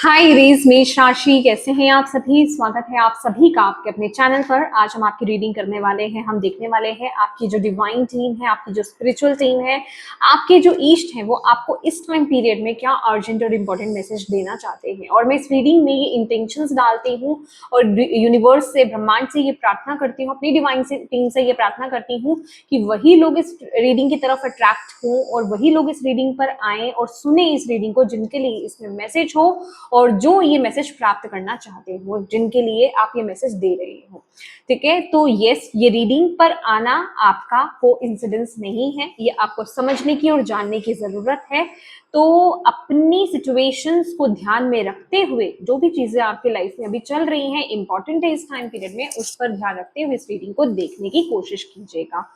हाय रीज मेष राशि, कैसे हैं आप सभी। स्वागत है आप सभी का आपके अपने चैनल पर। आज हम आपकी रीडिंग करने वाले हैं। हम देखने वाले हैं आपकी जो डिवाइन टीम है, आपकी जो स्पिरिचुअल टीम है, आपके जो ईस्ट है, वो आपको इस टाइम पीरियड में क्या अर्जेंट और इम्पोर्टेंट मैसेज देना चाहते हैं। और मैं इस रीडिंग में ये इंटेंशंस डालती हूँ और यूनिवर्स से, ब्रह्मांड से ये प्रार्थना करती हूँ, अपनी डिवाइन टीम से ये प्रार्थना करती हूँ कि वही लोग इस रीडिंग की तरफ अट्रैक्ट हों और वही लोग इस रीडिंग पर आएँ और सुने इस रीडिंग को, जिनके लिए इसमें मैसेज हो और जो ये मैसेज प्राप्त करना चाहते हो, जिनके लिए आप ये मैसेज दे रहे हो। ठीक है, तो यस, ये रीडिंग पर आना आपका कोइंसिडेंस नहीं है, ये आपको समझने की और जानने की जरूरत है। तो अपनी सिचुएशंस को ध्यान में रखते हुए, जो भी चीजें आपकी लाइफ में अभी चल रही हैं, इंपॉर्टेंट है इस टाइम पीरियड में, उस पर ध्यान रखते हुए इस रीडिंग को देखने की कोशिश कीजिएगा।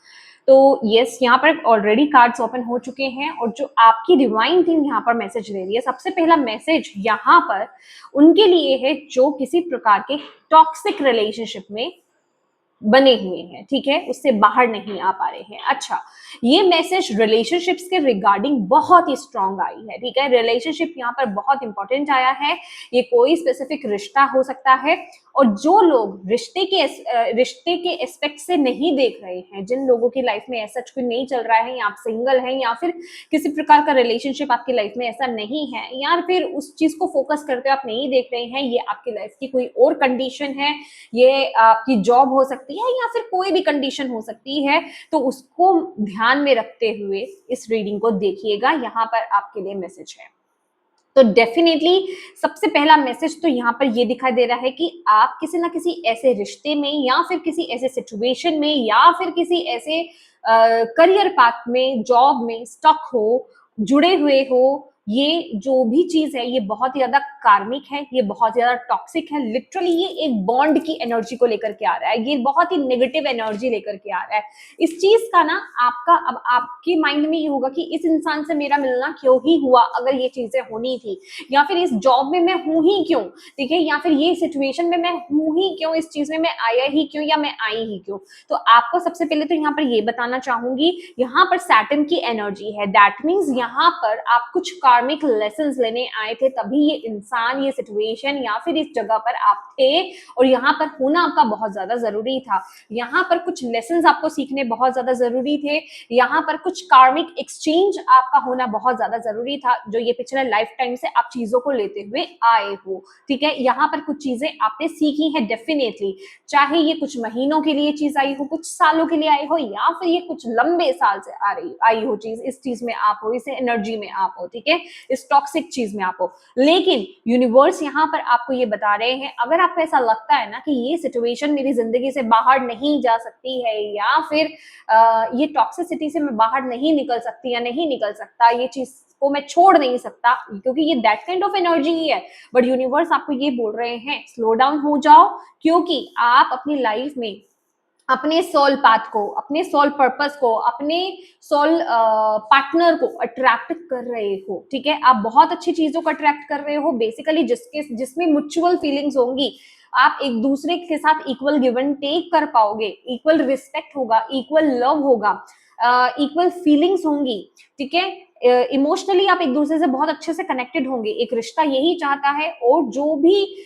तो यस, यहाँ पर ऑलरेडी कार्ड्स ओपन हो चुके हैं और जो आपकी डिवाइन टीम यहाँ पर मैसेज दे रही है, सबसे पहला मैसेज यहाँ पर उनके लिए है जो किसी प्रकार के टॉक्सिक रिलेशनशिप में बने हुए हैं। ठीक है, उससे बाहर नहीं आ पा रहे हैं। अच्छा, ये मैसेज रिलेशनशिप्स के रिगार्डिंग बहुत ही स्ट्रांग आई है। ठीक है, रिलेशनशिप यहाँ पर बहुत इंपॉर्टेंट आया है। ये कोई स्पेसिफिक रिश्ता हो सकता है और जो लोग रिश्ते के एस्पेक्ट से नहीं देख रहे हैं, जिन लोगों की लाइफ में ऐसा कुछ नहीं चल रहा है, या आप सिंगल हैं या फिर किसी प्रकार का रिलेशनशिप आपकी लाइफ में ऐसा नहीं है, या फिर उस चीज को फोकस करते आप नहीं देख रहे हैं, ये आपकी लाइफ की कोई और कंडीशन है, ये आपकी जॉब हो सकती है या फिर कोई भी कंडीशन हो सकती है, तो उसको ध्यान में रखते हुए इस रीडिंग को देखिएगा। यहाँ पर आपके लिए मैसेज है। तो डेफिनेटली सबसे पहला मैसेज तो यहाँ पर ये दिखाई दे रहा है कि आप किसी ना किसी ऐसे रिश्ते में या फिर किसी ऐसे सिचुएशन में या फिर किसी ऐसे करियर पाथ में, जॉब में स्टक हो, जुड़े हुए हो। ये जो भी चीज है, ये बहुत ही ज्यादा कार्मिक है, ये बहुत ज्यादा टॉक्सिक है। लिटरली ये एक बॉन्ड की एनर्जी को लेकर के आ रहा है, ये बहुत ही नेगेटिव एनर्जी लेकर के आ रहा है। इस चीज का ना आपका, अब आपके माइंड में ये होगा कि इस इंसान से मेरा मिलना क्यों ही हुआ, अगर ये चीजें होनी थी, या फिर इस जॉब में मैं हूं ही क्यों, ठीक है, या फिर ये सिचुएशन में मैं हूं ही क्यों, इस चीज में मैं आया ही क्यों या मैं आई ही क्यों। तो आपको सबसे पहले तो यहाँ पर ये बताना चाहूंगी, यहाँ पर सैटर्न की एनर्जी है। दैट मीन्स यहाँ पर आप कुछ कार्मिक लेसन्स लेने आए थे, तभी ये इंसान, ये सिचुएशन या फिर इस जगह पर आप थे, और यहाँ पर होना आपका बहुत ज्यादा जरूरी था। यहाँ पर कुछ लेसन्स आपको सीखने बहुत ज्यादा जरूरी थे। यहाँ पर कुछ कार्मिक एक्सचेंज आपका होना बहुत ज्यादा जरूरी था, जो ये पिछले लाइफ टाइम से आप चीजों को लेते हुए आए हो। ठीक है, यहाँ पर कुछ चीजें आपने सीखी हैं डेफिनेटली, चाहे ये कुछ महीनों के लिए चीज आई हो, कुछ सालों के लिए आई हो, या फिर ये कुछ लंबे साल से आई हो चीज, इस चीज में आप हो, इस एनर्जी में आप हो, ठीक है, इस टॉक्सिक चीज में आप हो। लेकिन यूनिवर्स यहाँ पर आपको ये बता रहे हैं, अगर आपको ऐसा लगता है ना कि ये सिचुएशन मेरी जिंदगी से बाहर नहीं जा सकती है, या फिर ये टॉक्सिसिटी से मैं बाहर नहीं निकल सकती या नहीं निकल सकता, ये चीज को मैं छोड़ नहीं सकता, क्योंकि ये दैट काइंड ऑफ एनर्जी ही है, बट यूनिवर्स आपको ये बोल रहे हैं स्लो डाउन हो जाओ, क्योंकि आप अपनी लाइफ में अपने सोल पाथ को, अपने सोल पर्पस को, अपने सोल पार्टनर को अट्रैक्ट कर रहे हो। ठीक है, आप बहुत अच्छी चीजों को अट्रैक्ट कर रहे हो बेसिकली, जिसमें म्यूचुअल फीलिंग्स होंगी। आप एक दूसरे के साथ इक्वल गिव एंड टेक कर पाओगे, इक्वल रिस्पेक्ट होगा, इक्वल लव होगा, इक्वल फीलिंग्स होंगी। ठीक है, इमोशनली आप एक दूसरे से बहुत अच्छे से कनेक्टेड होंगे। एक रिश्ता यही चाहता है। और जो भी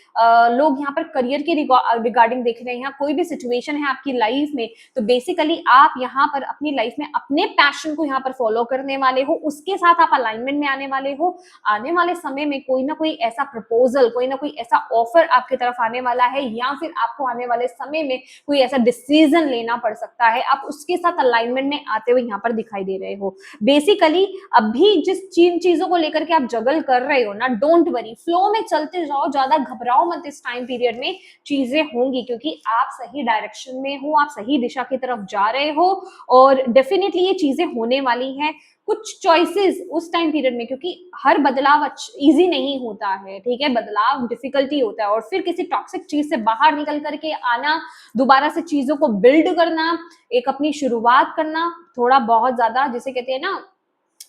लोग यहाँ पर करियर के रिगार्डिंग देख रहे हैं, कोई भी सिचुएशन है आपकी लाइफ में, तो बेसिकली आप यहाँ पर अपनी लाइफ में अपने पैशन को यहाँ पर फॉलो करने वाले हो, उसके साथ आप अलाइनमेंट में आने वाले हो। आने वाले समय में कोई ना कोई ऐसा प्रपोजल, कोई ना कोई ऐसा ऑफर आपकी तरफ आने वाला है, या फिर आपको आने वाले समय में कोई ऐसा डिसीजन लेना पड़ सकता है, आप उसके साथ अलाइनमेंट में आते हुए यहाँ पर दिखाई दे रहे हो। बेसिकली अभी जिस चीजों को लेकर के आप जगल कर रहे हो ना, डोंट वरी, फ्लो में चलते जाओ, ज्यादा घबराओ मत। इस टाइम पीरियड में चीजें होंगी, क्योंकि आप सही डायरेक्शन में हो, आप सही दिशा की तरफ जा रहे हो, और डेफिनेटली ये चीजें होने वाली हैं। कुछ चॉइसेस उस टाइम पीरियड में, क्योंकि हर बदलाव इजी नहीं होता है, ठीक है, बदलाव डिफिकल्टी होता है, और फिर किसी टॉक्सिक चीज से बाहर निकल करके आना, दोबारा से चीजों को बिल्ड करना, एक अपनी शुरुआत करना, थोड़ा बहुत ज्यादा जिसे कहते हैं ना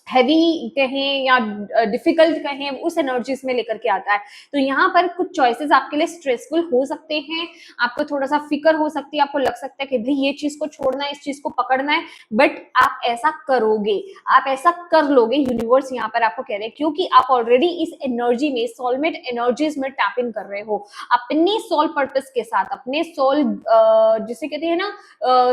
हैवी कहें या डिफिकल्ट कहें, उस एनर्जीज में लेकर के आता है। तो यहाँ पर कुछ चॉइसेस आपके लिए स्ट्रेसफुल हो सकते हैं, आपको थोड़ा सा फिक्र हो सकती है, आपको लग सकता है कि भाई ये चीज को छोड़ना है, इस चीज को पकड़ना है, बट आप ऐसा करोगे, आप ऐसा कर लोगे। यूनिवर्स यहाँ पर आपको कह रहे हैं क्योंकि आप ऑलरेडी इस एनर्जी में, सोलमेट एनर्जीज में टैप इन कर रहे हो अपने सोल पर्पस के साथ, अपने सोल जिसे कहते हैं ना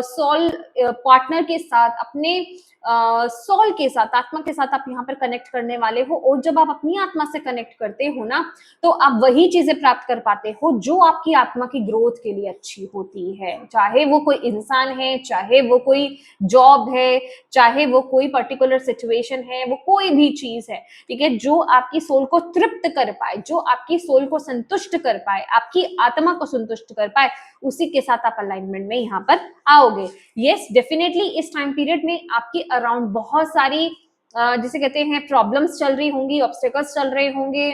सोल पार्टनर के साथ, अपने सोल के साथ, आत्मा के साथ आप यहाँ पर कनेक्ट करने वाले हो। और जब आप अपनी आत्मा से कनेक्ट करते हो ना, तो आप वही चीजें प्राप्त कर पाते हो जो आपकी आत्मा की ग्रोथ के लिए अच्छी होती है। चाहे वो कोई इंसान है, चाहे वो कोई जॉब है, चाहे वो कोई पर्टिकुलर सिचुएशन है, वो कोई भी चीज है, ठीक है, जो आपकी सोल को तृप्त कर पाए, जो आपकी सोल को संतुष्ट कर पाए, आपकी आत्मा को संतुष्ट कर पाए, उसी के साथ आप अलाइनमेंट में यहाँ पर आओगे। यस, डेफिनेटली इस टाइम पीरियड में आपके अराउंड बहुत सारी जिसे कहते हैं प्रॉब्लम्स चल रही होंगी, ऑब्स्टेकल्स चल रहे होंगे,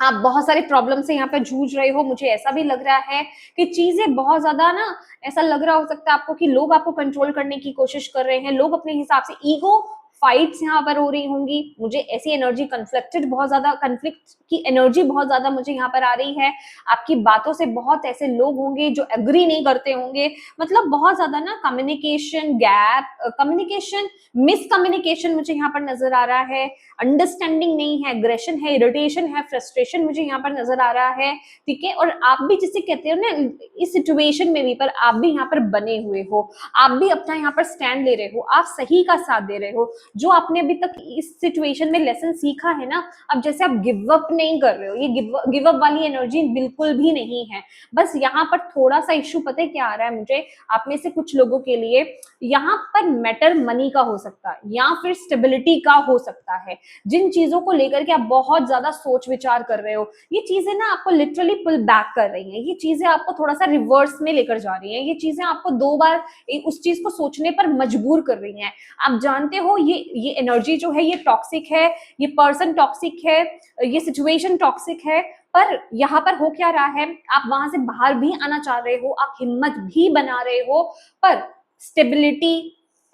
आप बहुत सारे प्रॉब्लम से यहाँ पे जूझ रहे हो। मुझे ऐसा भी लग रहा है कि चीजें बहुत ज्यादा ना, ऐसा लग रहा हो सकता है आपको कि लोग आपको कंट्रोल करने की कोशिश कर रहे हैं, लोग अपने हिसाब से, ईगो फाइट्स यहाँ पर हो रही होंगी। मुझे ऐसी एनर्जी, कन्फ्लिक्टेड, बहुत ज्यादा कन्फ्लिक्ट की एनर्जी बहुत ज्यादा मुझे यहाँ पर आ रही है। आपकी बातों से बहुत ऐसे लोग होंगे जो एग्री नहीं करते होंगे, मतलब बहुत ज्यादा ना कम्युनिकेशन गैप, कम्युनिकेशन मिसकम्युनिकेशन मुझे यहाँ पर नजर आ रहा है, अंडरस्टैंडिंग नहीं है, एग्रेशन है, इरिटेशन है, फ्रस्ट्रेशन मुझे यहाँ पर नजर आ रहा है, ठीक है। और आप भी जिसे कहते हो ना इस सिचुएशन में भी, पर आप भी यहाँ पर बने हुए हो, आप भी अपना यहाँ पर स्टैंड ले रहे हो, आप सही का साथ दे रहे हो। जो आपने अभी तक इस सिचुएशन में लेसन सीखा है ना, अब जैसे आप गिव अप नहीं कर रहे हो, ये गिव अप वाली एनर्जी बिल्कुल भी नहीं है। बस यहाँ पर थोड़ा सा इश्यू पता है क्या आ रहा है मुझे, आप में से कुछ लोगों के लिए यहाँ पर मैटर मनी का हो सकता है या फिर स्टेबिलिटी का हो सकता है। जिन चीजों को लेकर के आप बहुत ज्यादा सोच विचार कर रहे हो, ये चीजें ना आपको लिटरली पुल बैक कर रही हैं, ये चीजें आपको थोड़ा सा रिवर्स में लेकर जा रही हैं, ये चीजें आपको दो बार उस चीज को सोचने पर मजबूर कर रही हैं। आप जानते हो ये एनर्जी जो है ये टॉक्सिक है, ये पर्सन टॉक्सिक है, ये सिचुएशन टॉक्सिक है, पर यहाँ पर हो क्या रहा है, आप वहां से बाहर भी आना चाह रहे हो, आप हिम्मत भी बना रहे हो, पर स्टेबिलिटी,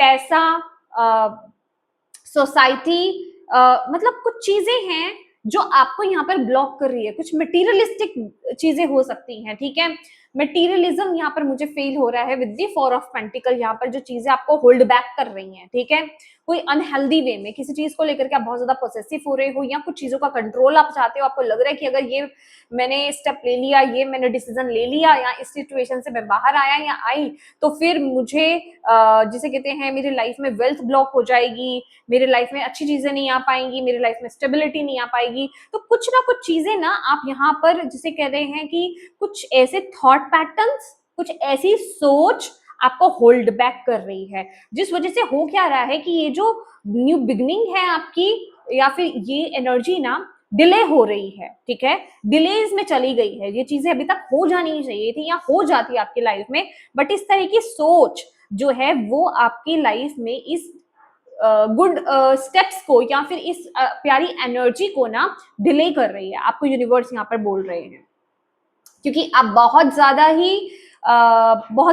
पैसा, सोसाइटी, मतलब कुछ चीजें हैं जो आपको यहाँ पर ब्लॉक कर रही है, कुछ मटेरियलिस्टिक चीजें हो सकती हैं, ठीक है। मटेरियलिज्म यहाँ पर मुझे फेल हो रहा है विद द 4 ऑफ पेंटिकल, यहाँ पर जो चीजें आपको होल्ड बैक कर रही हैं, ठीक है, कोई अनहेल्दी वे में किसी चीज को लेकर के आप बहुत ज्यादा पोसेसिव हो रहे हो, या कुछ चीजों का कंट्रोल आप चाहते हो, आपको लग रहा है कि अगर ये मैंने स्टेप ले लिया, ये मैंने डिसीजन ले लिया, या इस सिचुएशन से मैं बाहर आया या आई, तो फिर मुझे जिसे कहते हैं मेरी लाइफ में वेल्थ ब्लॉक हो जाएगी, मेरे लाइफ में अच्छी चीजें नहीं आ पाएंगी, मेरे लाइफ में स्टेबिलिटी नहीं आ पाएगी। तो कुछ ना कुछ चीजें ना आप यहाँ पर जिसे कह रहे हैं कि कुछ ऐसे थॉट पैटर्न्स, कुछ ऐसी सोच आपको होल्ड बैक कर रही है, जिस वजह से हो क्या रहा है कि ये जो न्यू बिगनिंग है आपकी, या फिर ये एनर्जी ना डिले हो रही है, ठीक है, डिलेज में चली गई है। ये चीजें अभी तक हो जानी चाहिए थी या हो जाती आपकी लाइफ में, बट इस तरह की सोच जो है वो आपकी लाइफ में इस गुड स्टेप्स को या फिर इस प्यारी एनर्जी को ना डिले कर रही है, आपको यूनिवर्स यहाँ पर बोल रहे हैं, क्योंकि आप बहुत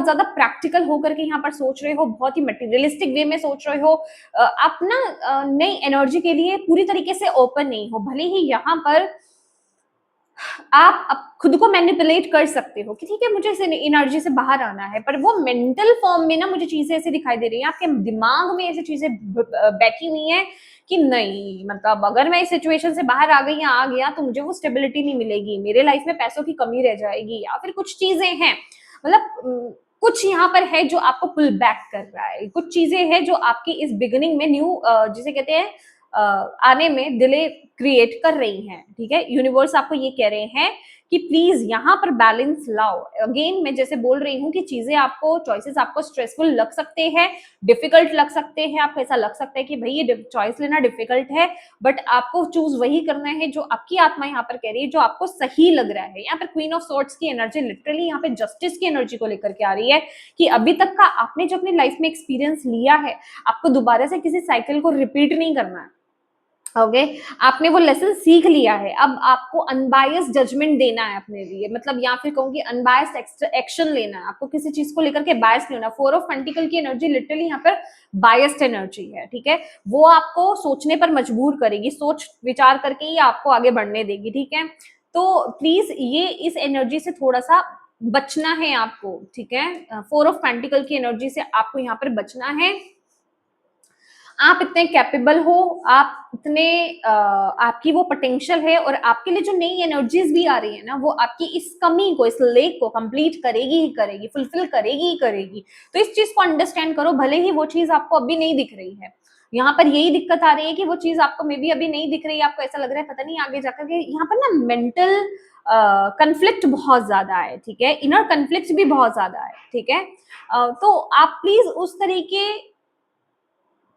ज्यादा प्रैक्टिकल होकर के यहाँ पर सोच रहे हो, बहुत ही मटेरियलिस्टिक वे में सोच रहे हो, आप ना नई एनर्जी के लिए पूरी तरीके से ओपन नहीं हो। भले ही यहाँ पर आप खुद को मैनिपुलेट कर सकते हो कि ठीक है मुझे इस एनर्जी से बाहर आना है, पर वो मेंटल फॉर्म में ना मुझे चीजें ऐसे दिखाई दे रही हैं, आपके दिमाग में ऐसी चीजें बैठी हुई हैं कि नहीं, मतलब अगर मैं इस सिचुएशन से बाहर आ गई या आ गया तो मुझे वो स्टेबिलिटी नहीं मिलेगी, मेरे लाइफ में पैसों की कमी रह जाएगी, या फिर कुछ चीजें हैं, मतलब कुछ यहाँ पर है जो आपको पुल बैक कर रहा है, कुछ चीजें हैं जो आपकी इस बिगिनिंग में न्यू जिसे कहते हैं आने में डिले क्रिएट कर रही हैं, ठीक है। यूनिवर्स आपको ये कह रहे हैं कि प्लीज यहाँ पर बैलेंस लाओ। अगेन मैं जैसे बोल रही हूँ कि चीजें आपको, चॉइसेस आपको स्ट्रेसफुल लग सकते हैं, डिफिकल्ट लग सकते हैं, आपको ऐसा लग सकता है कि भाई ये चॉइस लेना डिफिकल्ट है, बट आपको चूज वही करना है जो आपकी आत्मा यहाँ पर कह रही है, जो आपको सही लग रहा है। यहाँ पर क्वीन ऑफ सॉर्ड्स की एनर्जी लिटरली यहाँ पे जस्टिस की एनर्जी को लेकर के आ रही है कि अभी तक का आपने जो अपनी लाइफ में एक्सपीरियंस लिया है, आपको दोबारा से किसी साइकिल को रिपीट नहीं करना है, ओके आपने वो लेसन सीख लिया है, अब आपको अनबायस जजमेंट देना है अपने लिए, मतलब या फिर कहूंगी अनबायस एक्शन लेना है, आपको किसी चीज को लेकर के बायस नहीं होना। फोर ऑफ पेंटिकल की एनर्जी लिटरली यहाँ पर बायस्ड एनर्जी है, ठीक है, वो आपको सोचने पर मजबूर करेगी, सोच विचार करके ही आपको आगे बढ़ने देगी, ठीक है। तो प्लीज ये इस एनर्जी से थोड़ा सा बचना है आपको, ठीक है, फोर ऑफ पेंटिकल की एनर्जी से आपको यहाँ पर बचना है। आप इतने कैपेबल हो, आप इतने आपकी वो पोटेंशियल है, और आपके लिए जो नई एनर्जीज भी आ रही है ना, वो आपकी इस कमी को, इस लेक को कंप्लीट करेगी ही करेगी, फुलफिल करेगी ही करेगी। तो इस चीज को अंडरस्टैंड करो, भले ही वो चीज आपको अभी नहीं दिख रही है। यहाँ पर यही दिक्कत आ रही है कि वो चीज आपको मे बी अभी नहीं दिख रही है, आपको ऐसा लग रहा है पता नहीं आगे जाकर के, यहाँ पर ना मेंटल कंफ्लिक्ट बहुत ज्यादा है, ठीक है, इनर कंफ्लिक्ट भी बहुत ज्यादा है, ठीक है। तो आप प्लीज उस तरीके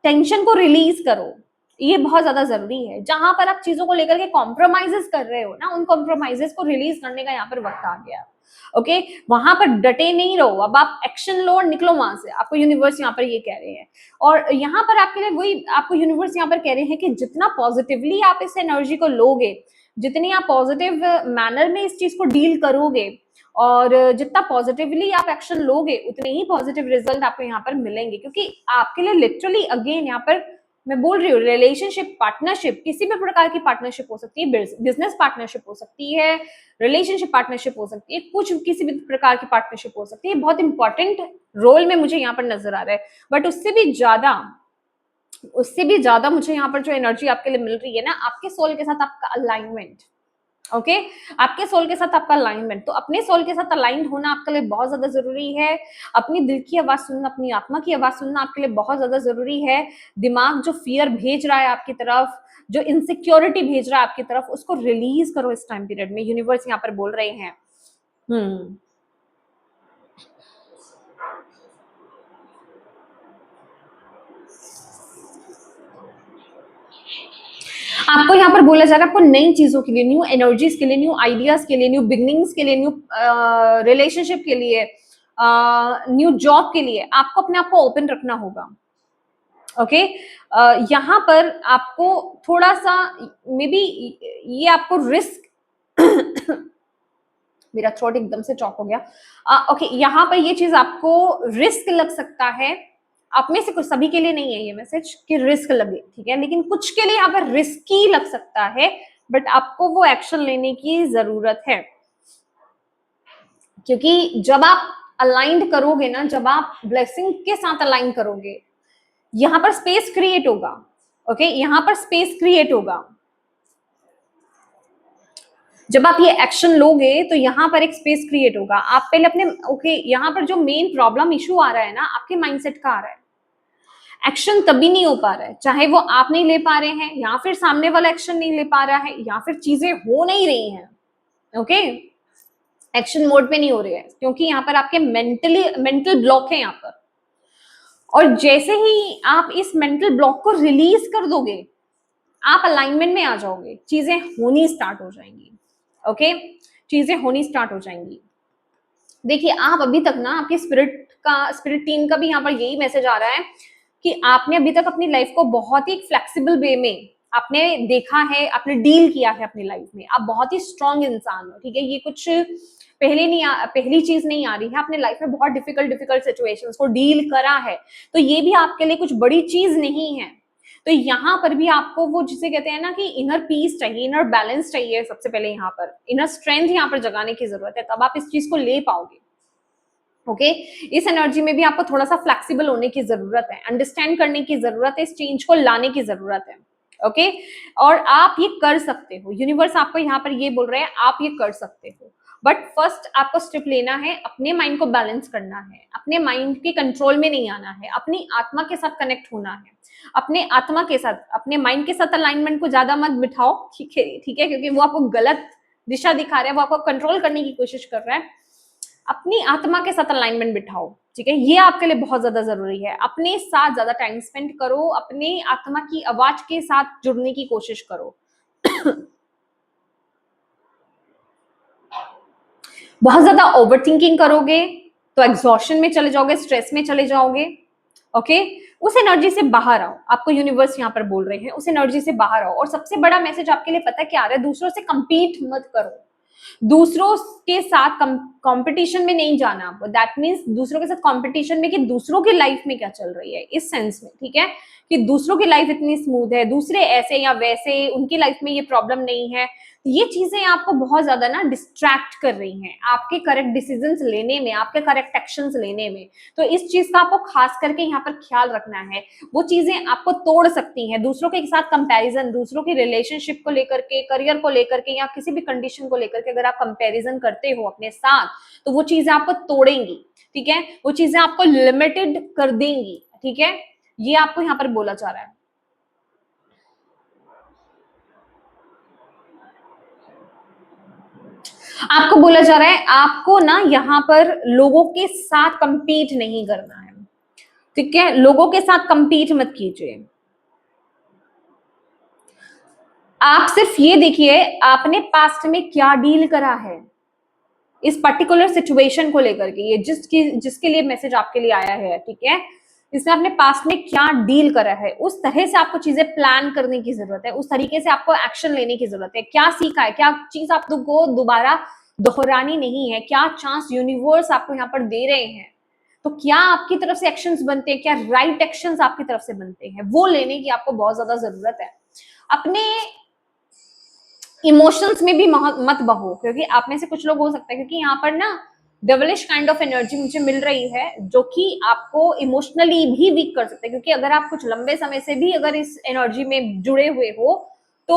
टेंशन को रिलीज करो, ये बहुत ज्यादा जरूरी है। जहां पर आप चीजों को लेकर के कॉम्प्रोमाइजेस कर रहे हो ना, उन कॉम्प्रोमाइजेस को रिलीज करने का यहाँ पर वक्त आ गया। ओके वहां पर डटे नहीं रहो, अब आप एक्शन लो और निकलो वहां से, आपको यूनिवर्स यहाँ पर ये कह रहे हैं। और यहाँ पर आपके लिए वही आपको यूनिवर्स यहाँ पर कह रहे हैं कि जितना पॉजिटिवली आप इस एनर्जी को लोगे, जितनी आप पॉजिटिव मैनर में इस चीज को डील करोगे, और जितना पॉजिटिवली आप एक्शन लोगे, उतने ही पॉजिटिव रिजल्ट आपको यहाँ पर मिलेंगे। क्योंकि आपके लिए लिटरली अगेन यहाँ पर मैं बोल रही हूँ, रिलेशनशिप, पार्टनरशिप, किसी भी प्रकार की पार्टनरशिप हो सकती है, बिजनेस पार्टनरशिप हो सकती है, रिलेशनशिप पार्टनरशिप हो सकती है, कुछ किसी भी प्रकार की पार्टनरशिप हो सकती है, बहुत इंपॉर्टेंट रोल में मुझे यहाँ पर नजर आ रहा है। बट उससे भी ज्यादा मुझे यहाँ पर जो एनर्जी आपके लिए मिल रही है ना, आपके सोल के साथ आपका अलाइनमेंट, ओके आपके सोल के साथ आपका अलाइनमेंट। तो अपने सोल के साथ अलाइंड होना आपके लिए बहुत ज्यादा जरूरी है। अपनी दिल की आवाज सुनना, अपनी आत्मा की आवाज सुनना आपके लिए बहुत ज्यादा जरूरी है। दिमाग जो फियर भेज रहा है आपकी तरफ, जो इनसिक्योरिटी भेज रहा है आपकी तरफ, उसको रिलीज करो इस टाइम पीरियड में, यूनिवर्स यहाँ पर बोल रहे हैं। आपको यहाँ पर बोला जा रहा है, आपको नई चीजों के लिए, न्यू एनर्जीज के लिए, न्यू आइडियाज के लिए, न्यू बिगनिंग्स के लिए, न्यू रिलेशनशिप के लिए, न्यू जॉब के लिए आपको अपने आप को ओपन रखना होगा। ओके यहाँ पर आपको थोड़ा सा मे बी ये आपको रिस्क मेरा थ्रोट एकदम से चॉक हो गया। ओके यहाँ पर ये चीज आपको रिस्क लग सकता है, आप में से कुछ, सभी के लिए नहीं है ये मैसेज कि रिस्क लगे, ठीक है, लेकिन कुछ के लिए यहाँ पर रिस्की लग सकता है, बट आपको वो एक्शन लेने की जरूरत है। क्योंकि जब आप अलाइंड करोगे ना, जब आप ब्लेसिंग के साथ अलाइन करोगे, यहां पर स्पेस क्रिएट होगा। ओके यहां पर स्पेस क्रिएट होगा, जब आप ये एक्शन लोगे तो यहाँ पर एक स्पेस क्रिएट होगा। आप पहले अपने यहाँ पर जो मेन प्रॉब्लम इशू आ रहा है ना, आपके माइंडसेट का आ रहा है। एक्शन तभी नहीं हो पा रहा है, चाहे वो आप नहीं ले पा रहे हैं, या फिर सामने वाला एक्शन नहीं ले पा रहा है, या फिर चीजें हो नहीं रही हैं। ओके एक्शन मोड पे नहीं हो रही है, क्योंकि यहाँ पर आपके मेंटल ब्लॉक है यहाँ पर। और जैसे ही आप इस मेंटल ब्लॉक को रिलीज कर दोगे, आप अलाइनमेंट में आ जाओगे, चीजें होनी स्टार्ट हो जाएंगी। ओके चीजें होनी स्टार्ट हो जाएंगी। देखिए आप अभी तक ना, आपकी स्पिरिट टीम का भी यहाँ पर यही मैसेज आ रहा है कि आपने अभी तक अपनी लाइफ को बहुत ही फ्लेक्सिबल वे में आपने देखा है, आपने डील किया है अपनी लाइफ में। आप बहुत ही स्ट्रांग इंसान हो, ठीक है, ये कुछ पहली चीज नहीं आ रही है। आपने लाइफ में बहुत डिफिकल्ट सिचुएशंस को डील करा है, तो ये भी आपके लिए कुछ बड़ी चीज नहीं है। तो यहाँ पर भी आपको वो जिसे कहते हैं ना कि इनर पीस चाहिए, इनर बैलेंस चाहिए, सबसे पहले यहाँ पर इनर स्ट्रेंथ यहाँ पर जगाने की जरूरत है, तब आप इस चीज को ले पाओगे। ओके इस एनर्जी में भी आपको थोड़ा सा फ्लेक्सिबल होने की जरूरत है, अंडरस्टैंड करने की जरूरत है, इस चेंज को लाने की जरूरत है। ओके और आप ये कर सकते हो, यूनिवर्स आपको यहाँ पर ये बोल रहे हैं आप ये कर सकते हो। बट फर्स्ट आपको स्टेप लेना है, अपने माइंड को बैलेंस करना है, अपने माइंड के कंट्रोल में नहीं आना है, अपनी आत्मा के साथ कनेक्ट होना है, अपने आत्मा के साथ, अपने माइंड के साथ अलाइनमेंट को ज्यादा मत बिठाओ, ठीक है, क्योंकि वो आपको गलत दिशा दिखा रहा है, वो आपको कंट्रोल करने की कोशिश कर रहा है। अपनी आत्मा के साथ अलाइनमेंट बिठाओ, ठीक है, ये आपके लिए बहुत ज्यादा जरूरी है। अपने साथ ज्यादा टाइम स्पेंड करो, अपने आत्मा की आवाज के साथ जुड़ने की कोशिश करो। बहुत ज्यादा ओवर थिंकिंग करोगे तो एग्जॉशन में चले जाओगे, स्ट्रेस में चले जाओगे। ओके उस एनर्जी से बाहर आओ, आपको यूनिवर्स यहाँ पर बोल रहे हैं उस एनर्जी से बाहर आओ। और सबसे बड़ा मैसेज आपके लिए पता क्या आ रहा है, दूसरों से compete मत करो, दूसरों के साथ कंपटीशन में नहीं जाना आपको। दैट मीन्स दूसरों के साथ कंपटीशन में कि दूसरों की लाइफ में क्या चल रही है, इस सेंस में, ठीक है, कि दूसरों की लाइफ इतनी स्मूथ है, दूसरे ऐसे या वैसे, उनकी लाइफ में ये प्रॉब्लम नहीं है। ये चीजें आपको बहुत ज्यादा ना डिस्ट्रैक्ट कर रही हैं आपके करेक्ट डिसीजंस लेने में, आपके करेक्ट एक्शंस लेने में। तो इस चीज का आपको खास करके यहाँ पर ख्याल रखना है। वो चीजें आपको तोड़ सकती हैं, दूसरों के साथ कंपैरिजन, दूसरों की रिलेशनशिप को लेकर के, करियर को लेकर के, या किसी भी कंडीशन को लेकर के अगर आप कंपैरिजन करते हो अपने साथ, तो वो चीजें आपको तोड़ेंगी, ठीक है, वो चीजें आपको लिमिटेड कर देंगी, ठीक है, ये आपको यहाँ पर बोला जा रहा है। आपको बोला जा रहा है आपको ना यहाँ पर लोगों के साथ कंपीट नहीं करना है, ठीक है, लोगों के साथ कंपीट मत कीजिए। आप सिर्फ ये देखिए आपने पास्ट में क्या डील करा है इस पर्टिकुलर सिचुएशन को लेकर के, ये जिसके लिए मैसेज आपके लिए आया है, ठीक है, इसने अपने पास्ट में क्या डील करा है, उस तरह से आपको चीजें प्लान करने की जरूरत है, उस तरीके से आपको एक्शन लेने की जरूरत है। क्या सीखा है, क्या चीज आपको दोबारा दोहरानी नहीं है, क्या चांस यूनिवर्स आपको यहाँ पर दे रहे हैं, तो क्या आपकी तरफ से एक्शंस बनते हैं, क्या राइट एक्शंस आपकी तरफ से बनते हैं, वो लेने की आपको बहुत ज्यादा जरूरत है। अपने इमोशंस में भी मत बहो, क्योंकि आप में से कुछ लोग हो सकता है, क्योंकि यहाँ पर ना डेवलिश काइंड ऑफ एनर्जी मुझे मिल रही है जो कि आपको इमोशनली भी वीक कर सकते हैं, क्योंकि अगर आप कुछ लंबे समय से भी अगर इस एनर्जी में जुड़े हुए हो तो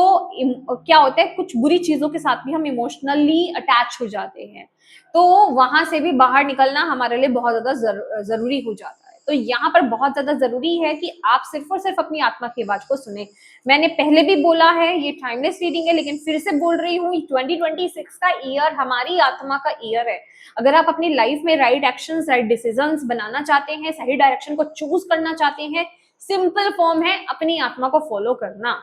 क्या होता है, कुछ बुरी चीजों के साथ भी हम इमोशनली अटैच हो जाते हैं, तो वहां से भी बाहर निकलना हमारे लिए बहुत ज्यादा जरूरी हो जाता है। तो यहाँ पर बहुत ज्यादा जरूरी है कि आप सिर्फ और सिर्फ अपनी आत्मा की आवाज को सुने। मैंने पहले भी बोला है ये टाइमलेस रीडिंग है, लेकिन फिर से बोल रही हूँ 2026 का ईयर हमारी आत्मा का ईयर है। अगर आप अपनी लाइफ में राइट एक्शंस, राइट डिसीजंस बनाना चाहते हैं, सही डायरेक्शन को चूज करना चाहते हैं, सिंपल फॉर्म है अपनी आत्मा को फॉलो करना।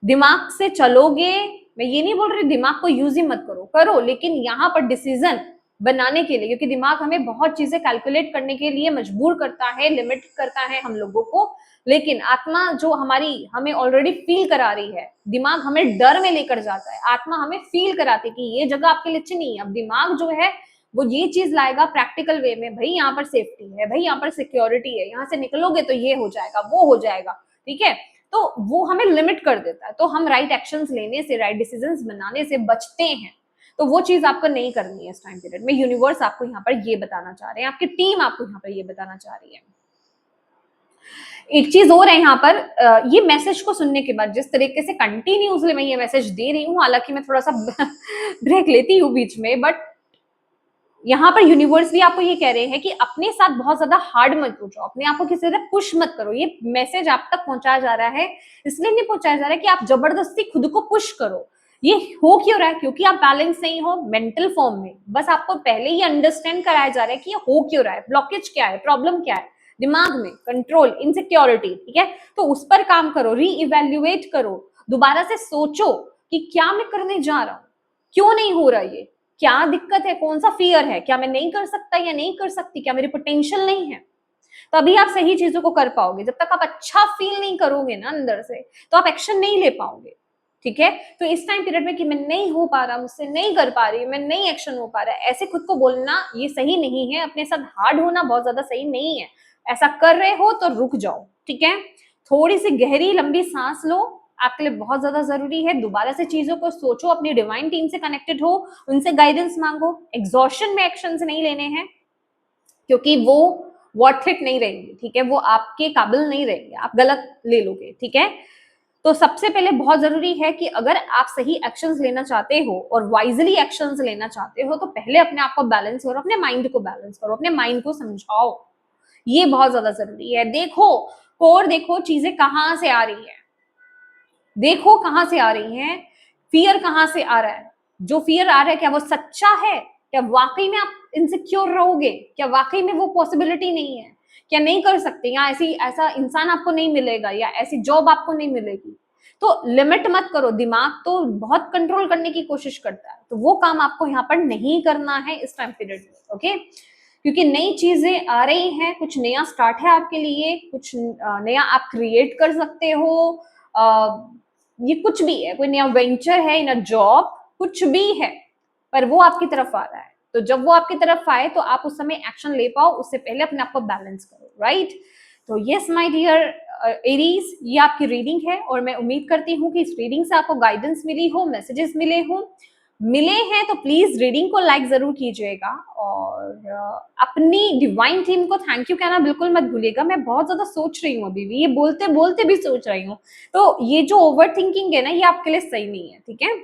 दिमाग से चलोगे, मैं ये नहीं बोल रही दिमाग को यूज ही मत करो, करो, लेकिन यहाँ पर डिसीजन बनाने के लिए, क्योंकि दिमाग हमें बहुत चीजें कैलकुलेट करने के लिए मजबूर करता है, लिमिट करता है हम लोगों को, लेकिन आत्मा जो हमारी हमें ऑलरेडी फील करा रही है, दिमाग हमें डर में लेकर जाता है, आत्मा हमें फील कराती है कि ये जगह आपके लिए अच्छी नहीं है। अब दिमाग जो है वो ये चीज लाएगा प्रैक्टिकल वे में, भाई यहाँ पर सेफ्टी है, भाई यहाँ पर सिक्योरिटी है, यहाँ से निकलोगे तो ये हो जाएगा, वो हो जाएगा, ठीक है, तो वो हमें लिमिट कर देता है। तो हम राइट एक्शंस लेने से, राइट डिसीजंस बनाने से बचते हैं। तो वो चीज आपको नहीं करनी है इस टाइम पीरियड में। यूनिवर्स आपको यहाँ पर ये बताना चाह रहे हैं, आपकी टीम आपको यहाँ पर ये बताना चाह रही है। एक चीज और है यहाँ पर, ये मैसेज को सुनने के बाद जिस तरीके से कंटिन्यूसली मैं ये मैसेज दे रही हूँ, हालांकि मैं थोड़ा सा ब्रेक लेती हूँ बीच में, बट यहाँ पर यूनिवर्स भी आपको ये कह रहे हैं कि अपने साथ बहुत ज्यादा हार्ड मत हो जाओ, अपने आप को किसी तरह पुश मत करो। ये मैसेज आप तक पहुंचाया जा रहा है, इसलिए नहीं पहुंचाया जा रहा है कि आप जबरदस्ती खुद को पुश करो। ये हो क्यों रहा है, क्योंकि आप बैलेंस नहीं हो मेंटल फॉर्म में। बस आपको पहले ही अंडरस्टैंड कराया जा रहा है कि ये हो क्यों रहा है, ब्लॉकेज क्या है, प्रॉब्लम क्या है, दिमाग में कंट्रोल, इनसिक्योरिटी, ठीक है, तो उस पर काम करो, री इवेल्युएट करो, दोबारा से सोचो कि क्या मैं करने जा रहा हूँ, क्यों नहीं हो रहा ये, क्या दिक्कत है, कौन सा फियर है, क्या मैं नहीं कर सकता या नहीं कर सकती, क्या मेरी पोटेंशियल नहीं है। तभी आप सही चीजों को कर पाओगे। जब तक आप अच्छा फील नहीं करोगे ना अंदर से, तो आप एक्शन नहीं ले पाओगे, ठीक है। तो इस टाइम पीरियड में कि मैं नहीं हो पा रहा, मुझसे नहीं कर पा रही, मैं नहीं एक्शन हो पा रहा, ऐसे खुद को बोलना ये सही नहीं है, अपने साथ हार्ड होना बहुत ज्यादा सही नहीं है। ऐसा कर रहे हो तो रुक जाओ, ठीक है, थोड़ी सी गहरी लंबी सांस लो, आपके लिए बहुत ज्यादा जरूरी है। दोबारा से चीजों को सोचो, अपनी डिवाइन टीम से कनेक्टेड हो, उनसे गाइडेंस मांगो। एग्जॉशन में एक्शंस नहीं लेने हैं, क्योंकि वो वर्थ इट नहीं रहेंगे, ठीक है, वो आपके काबिल नहीं रहेंगे, आप गलत ले लोगे, ठीक है। तो सबसे पहले बहुत जरूरी है कि अगर आप सही एक्शंस लेना चाहते हो और वाइजली एक्शंस लेना चाहते हो, तो पहले अपने आप को बैलेंस करो, अपने माइंड को बैलेंस करो, अपने माइंड को समझाओ, ये बहुत ज्यादा जरूरी है। देखो और देखो चीजें कहाँ से आ रही है, देखो कहां से आ रही हैं, फियर कहां से आ रहा है, जो फियर आ रहा है क्या वो सच्चा है, क्या वाकई में आप इनसिक्योर रहोगे, क्या वाकई में वो पॉसिबिलिटी नहीं है, क्या नहीं कर सकते, या ऐसा इंसान आपको नहीं मिलेगा, या ऐसी जॉब आपको नहीं मिलेगी। तो लिमिट मत करो, दिमाग तो बहुत कंट्रोल करने की कोशिश करता है, तो वो काम आपको यहाँ पर नहीं करना है इस टाइम पीरियड में, ओके। क्योंकि नई चीजें आ रही हैं, कुछ नया स्टार्ट है आपके लिए, कुछ नया आप क्रिएट कर सकते हो। ये कुछ भी है, कोई नया वेंचर है, इन जॉब, कुछ भी है, पर वो आपकी तरफ आ रहा है। तो जब वो आपकी तरफ आए तो आप उस समय एक्शन ले पाओ, उससे पहले अपने आप को बैलेंस करो, राइट। तो यस माय डियर एरीज, ये आपकी रीडिंग है और मैं उम्मीद करती हूँ कि इस रीडिंग से आपको गाइडेंस मिली हो, मैसेजेस मिले हैं तो प्लीज रीडिंग को लाइक जरूर कीजिएगा और अपनी डिवाइन टीम को थैंक यू कहना बिल्कुल मत भूलिएगा। मैं बहुत ज्यादा सोच रही हूँ, अभी भी ये बोलते बोलते भी सोच रही हूँ, तो ये जो ओवर थिंकिंग है ना, ये आपके लिए सही नहीं है, ठीक है।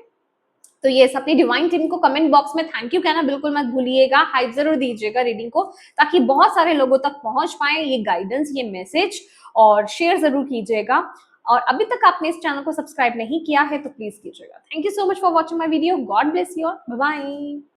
तो ये अपनी डिवाइन टीम को कमेंट बॉक्स में थैंक यू कहना बिल्कुल मत भूलिएगा, हाइप जरूर दीजिएगा रीडिंग को, ताकि बहुत सारे लोगों तक पहुंच पाए ये गाइडेंस, ये मैसेज, और शेयर जरूर कीजिएगा। और अभी तक आपने इस चैनल को सब्सक्राइब नहीं किया है तो प्लीज कीजिएगा। Thank you so much for watching my video. God bless you, bye bye.